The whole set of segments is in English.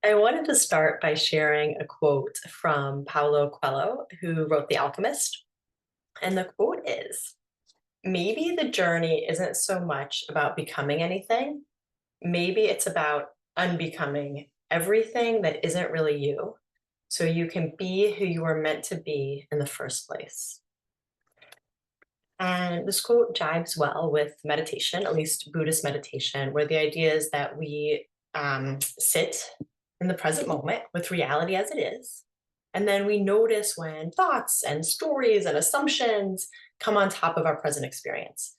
I wanted to start by sharing a quote from Paulo Coelho, who wrote The Alchemist. And the quote is, maybe the journey isn't so much about becoming anything. Maybe it's about unbecoming everything that isn't really you, so you can be who you were meant to be in the first place. And this quote jibes well with meditation, at least Buddhist meditation, where the idea is that we sit in the present moment with reality as it is. And then we notice when thoughts and stories and assumptions come on top of our present experience.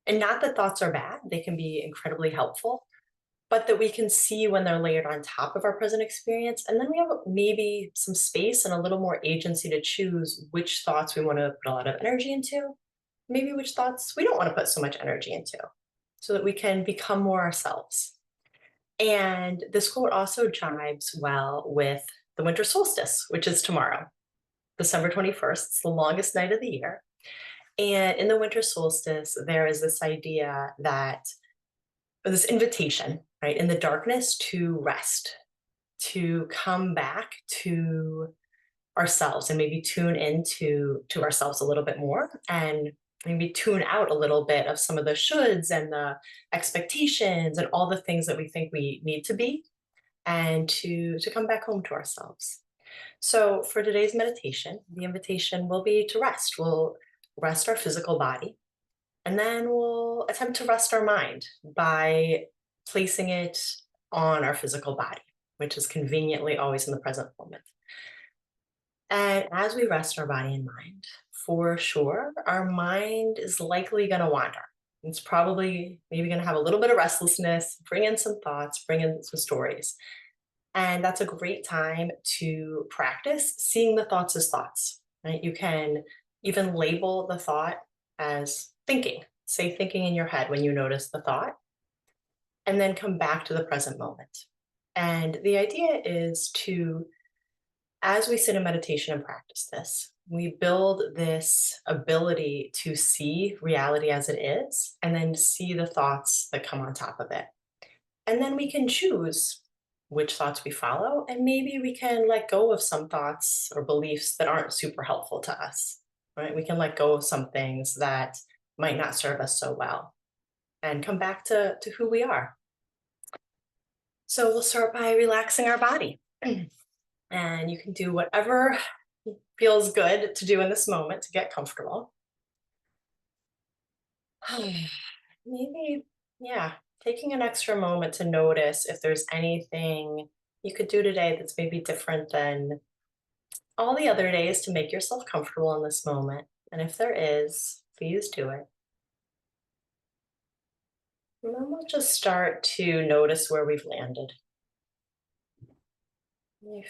And not that thoughts are bad, they can be incredibly helpful, but that we can see when they're layered on top of our present experience. And then we have maybe some space and a little more agency to choose which thoughts we want to put a lot of energy into, maybe which thoughts we don't want to put so much energy into, so that we can become more ourselves. And this quote also jives well with the winter solstice, which is tomorrow, December 21st. It's the longest night of the year. And in the winter solstice, there is this idea that, or this invitation, right, in the darkness to rest, to come back to ourselves and maybe tune into ourselves a little bit more, and maybe tune out a little bit of some of the shoulds and the expectations and all the things that we think we need to be, and to come back home to ourselves. So for today's meditation, the invitation will be to rest. We'll rest our physical body, and then we'll attempt to rest our mind by placing it on our physical body, which is conveniently always in the present moment. And as we rest our body and mind, for sure, our mind is likely going to wander. It's probably maybe going to have a little bit of restlessness, bring in some thoughts, bring in some stories. And that's a great time to practice seeing the thoughts as thoughts, right? You can even label the thought as thinking. Say thinking in your head when you notice the thought, and then come back to the present moment. And the idea is to, as we sit in meditation and practice this, we build this ability to see reality as it is, and then see the thoughts that come on top of it. And then we can choose which thoughts we follow, and maybe we can let go of some thoughts or beliefs that aren't super helpful to us, right? We can let go of some things that might not serve us so well and come back to who we are. So we'll start by relaxing our body. And you can do whatever feels good to do in this moment to get comfortable. Maybe, yeah, taking an extra moment to notice if there's anything you could do today that's maybe different than all the other days to make yourself comfortable in this moment. And if there is, please do it. And then we'll just start to notice where we've landed.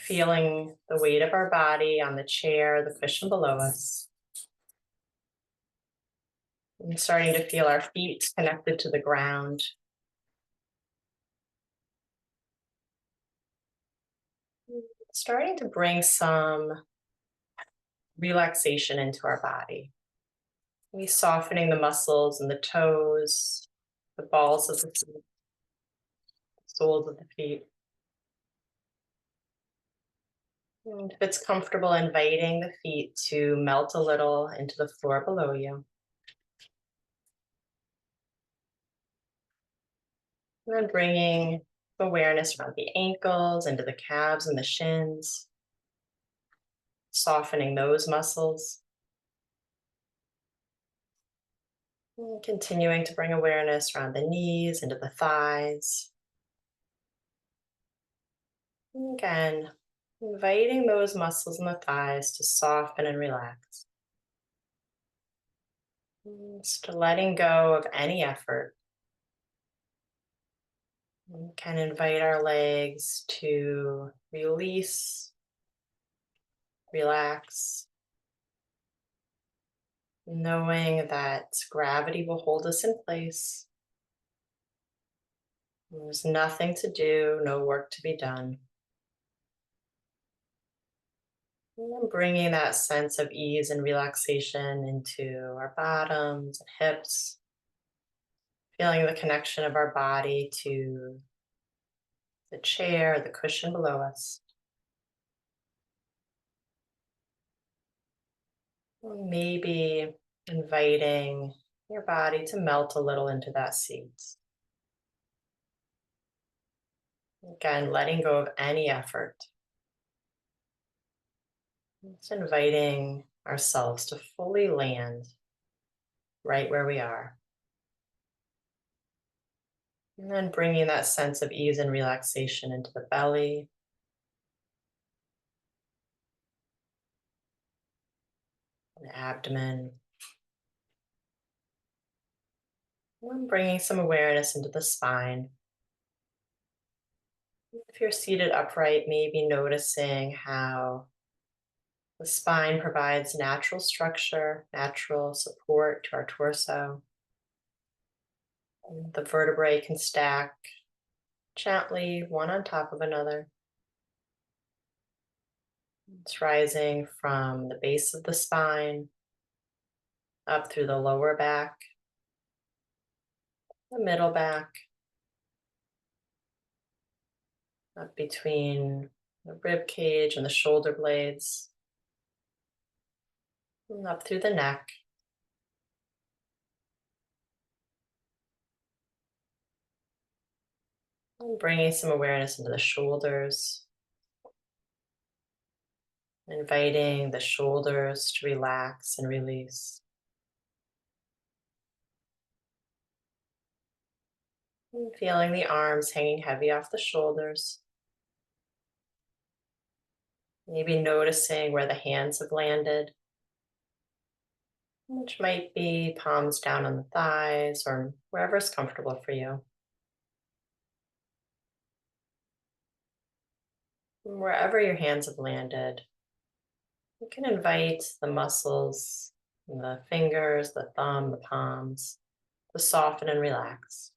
Feeling the weight of our body on the chair, the cushion below us. And starting to feel our feet connected to the ground. Starting to bring some relaxation into our body. We softening the muscles and the toes, the balls of the feet, soles of the feet. And if it's comfortable, inviting the feet to melt a little into the floor below you. And then bringing awareness around the ankles, into the calves and the shins, softening those muscles. And continuing to bring awareness around the knees, into the thighs. And again, inviting those muscles in the thighs to soften and relax. Just letting go of any effort. We can invite our legs to release, relax, knowing that gravity will hold us in place. There's nothing to do, no work to be done. And then bringing that sense of ease and relaxation into our bottoms and hips. Feeling the connection of our body to the chair, the cushion below us. Maybe inviting your body to melt a little into that seat. Again, letting go of any effort. Just inviting ourselves to fully land right where we are. And then bringing that sense of ease and relaxation into the belly, the abdomen, and bringing some awareness into the spine. If you're seated upright, maybe noticing how the spine provides natural structure, natural support to our torso. The vertebrae can stack gently, one on top of another. It's rising from the base of the spine, up through the lower back, the middle back, up between the rib cage and the shoulder blades, and up through the neck. And bringing some awareness into the shoulders, inviting the shoulders to relax and release. And feeling the arms hanging heavy off the shoulders. Maybe noticing where the hands have landed, which might be palms down on the thighs or wherever's comfortable for you. And wherever your hands have landed, you can invite the muscles, the fingers, the thumb, the palms, to soften and relax.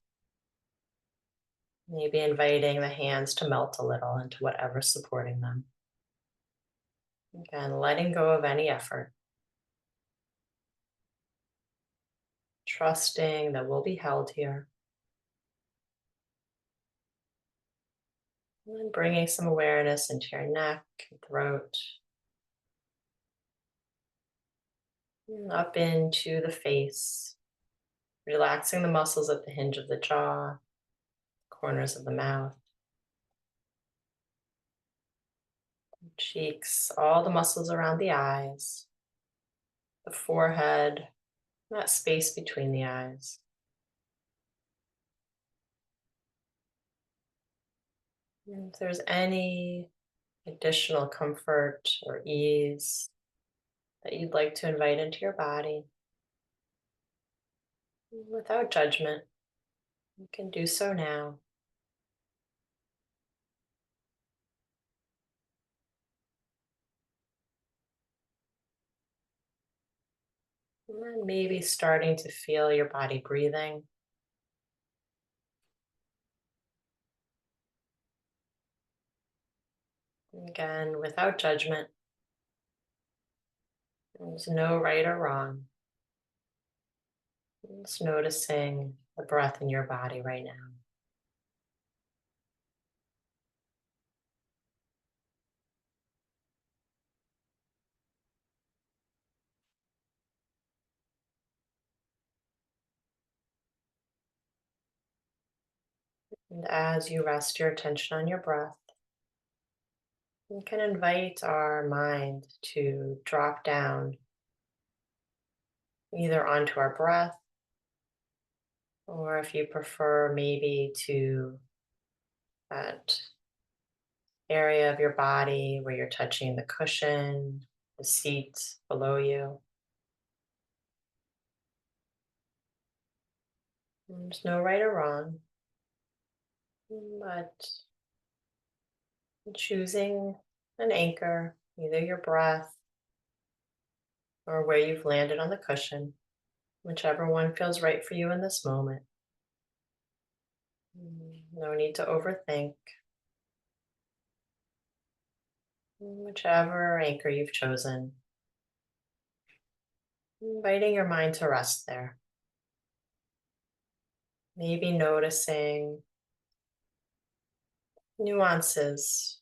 Maybe inviting the hands to melt a little into whatever's supporting them. Again, letting go of any effort. Trusting that we'll be held here. And then bringing some awareness into your neck, throat, and up into the face. Relaxing the muscles at the hinge of the jaw, corners of the mouth, cheeks, all the muscles around the eyes, the forehead, that space between the eyes. And if there's any additional comfort or ease that you'd like to invite into your body, without judgment, you can do so now. And then maybe starting to feel your body breathing. Again, without judgment. There's no right or wrong. Just noticing the breath in your body right now. And as you rest your attention on your breath, you can invite our mind to drop down either onto our breath, or if you prefer, maybe to that area of your body where you're touching the cushion, the seat below you. And there's no right or wrong, but choosing an anchor, either your breath or where you've landed on the cushion, whichever one feels right for you in this moment. No need to overthink. Whichever anchor you've chosen, inviting your mind to rest there. Maybe noticing nuances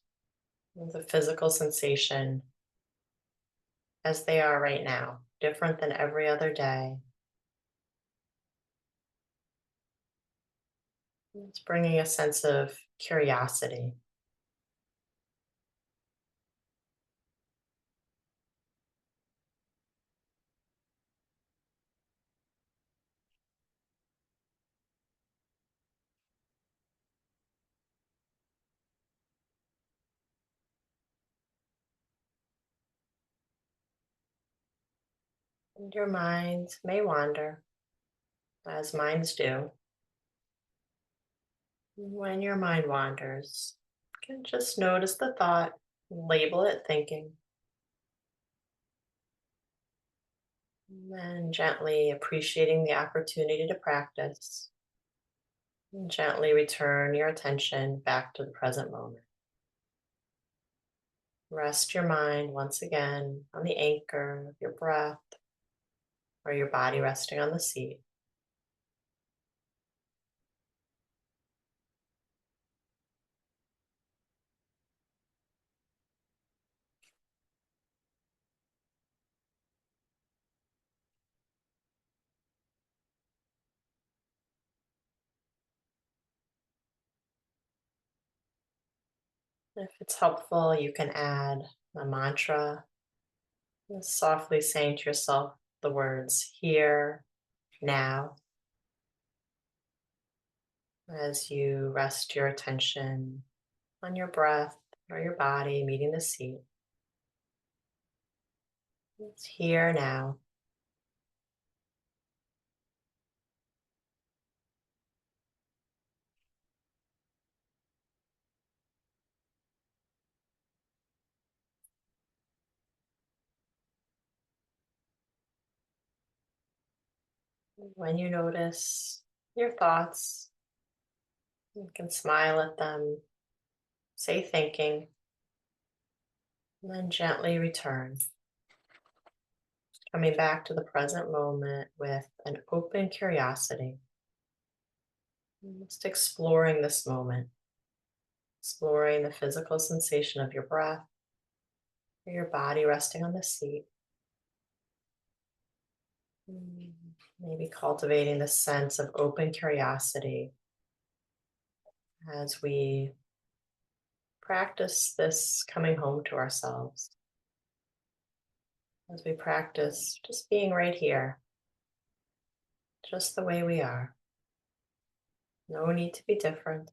of the physical sensation as they are right now, different than every other day. It's bringing a sense of curiosity. And your mind may wander, as minds do. When your mind wanders, you can just notice the thought, label it thinking, and then gently appreciating the opportunity to practice. And gently return your attention back to the present moment. Rest your mind once again on the anchor of your breath or your body resting on the seat. If it's helpful, you can add a mantra, just softly saying to yourself the words here, now, as you rest your attention on your breath or your body meeting the seat. It's here now. When you notice your thoughts, you can smile at them, say thinking, and then gently return, coming back to the present moment with an open curiosity. Just exploring this moment, exploring the physical sensation of your breath, or your body resting on the seat. Maybe cultivating the sense of open curiosity as we practice this coming home to ourselves, as we practice just being right here, just the way we are. No need to be different.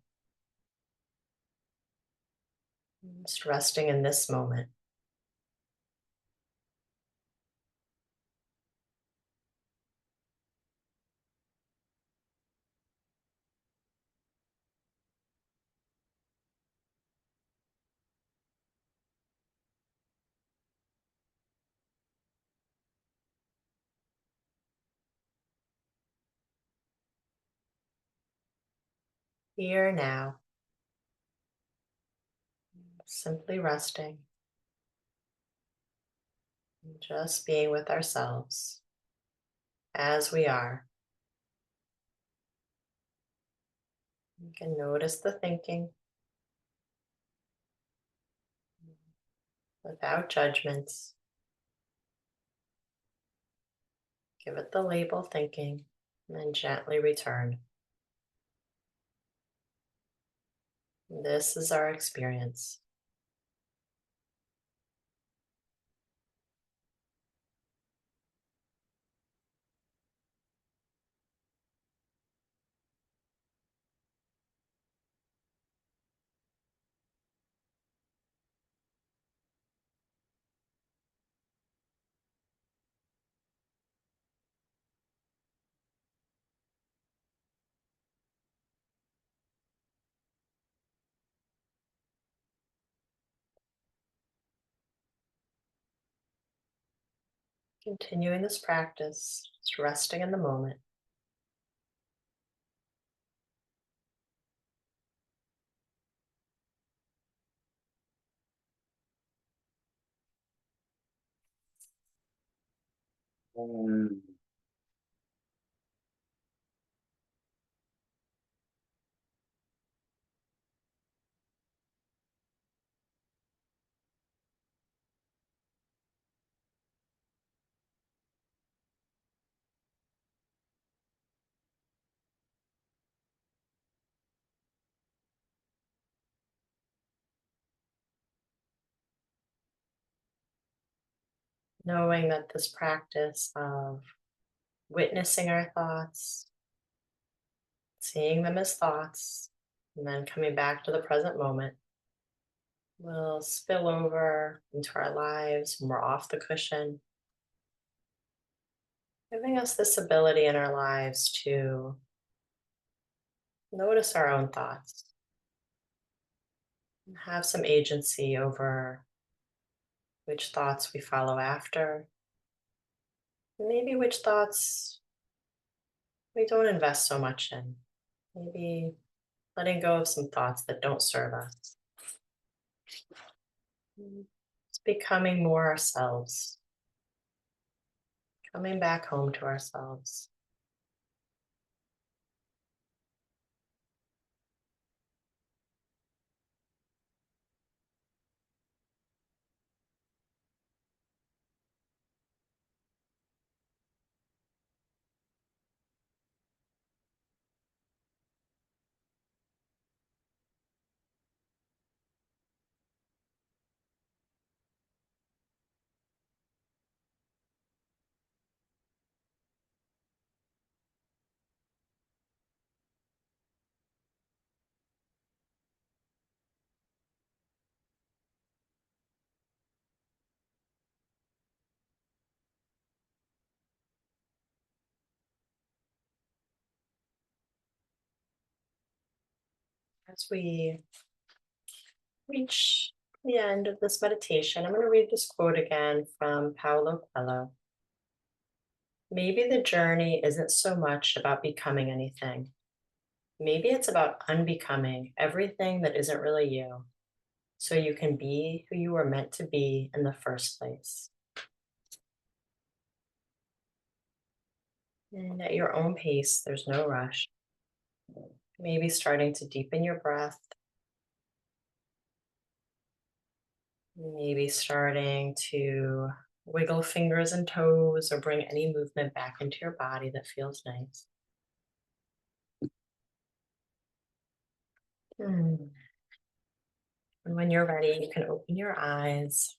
Just resting in this moment. Here now, simply resting, and just being with ourselves as we are. You can notice the thinking without judgments. Give it the label thinking, and then gently return. This is our experience. Continuing this practice, just resting in the moment. knowing that this practice of witnessing our thoughts, seeing them as thoughts, and then coming back to the present moment will spill over into our lives when we're off the cushion, giving us this ability in our lives to notice our own thoughts and have some agency over which thoughts we follow after, maybe which thoughts we don't invest so much in. Maybe letting go of some thoughts that don't serve us. It's becoming more ourselves, coming back home to ourselves. As we reach the end of this meditation, I'm going to read this quote again from Paulo Coelho. Maybe the journey isn't so much about becoming anything. Maybe it's about unbecoming everything that isn't really you, so you can be who you were meant to be in the first place. And at your own pace, there's no rush. Maybe starting to deepen your breath, maybe starting to wiggle fingers and toes or bring any movement back into your body that feels nice. Hmm. And when you're ready, you can open your eyes.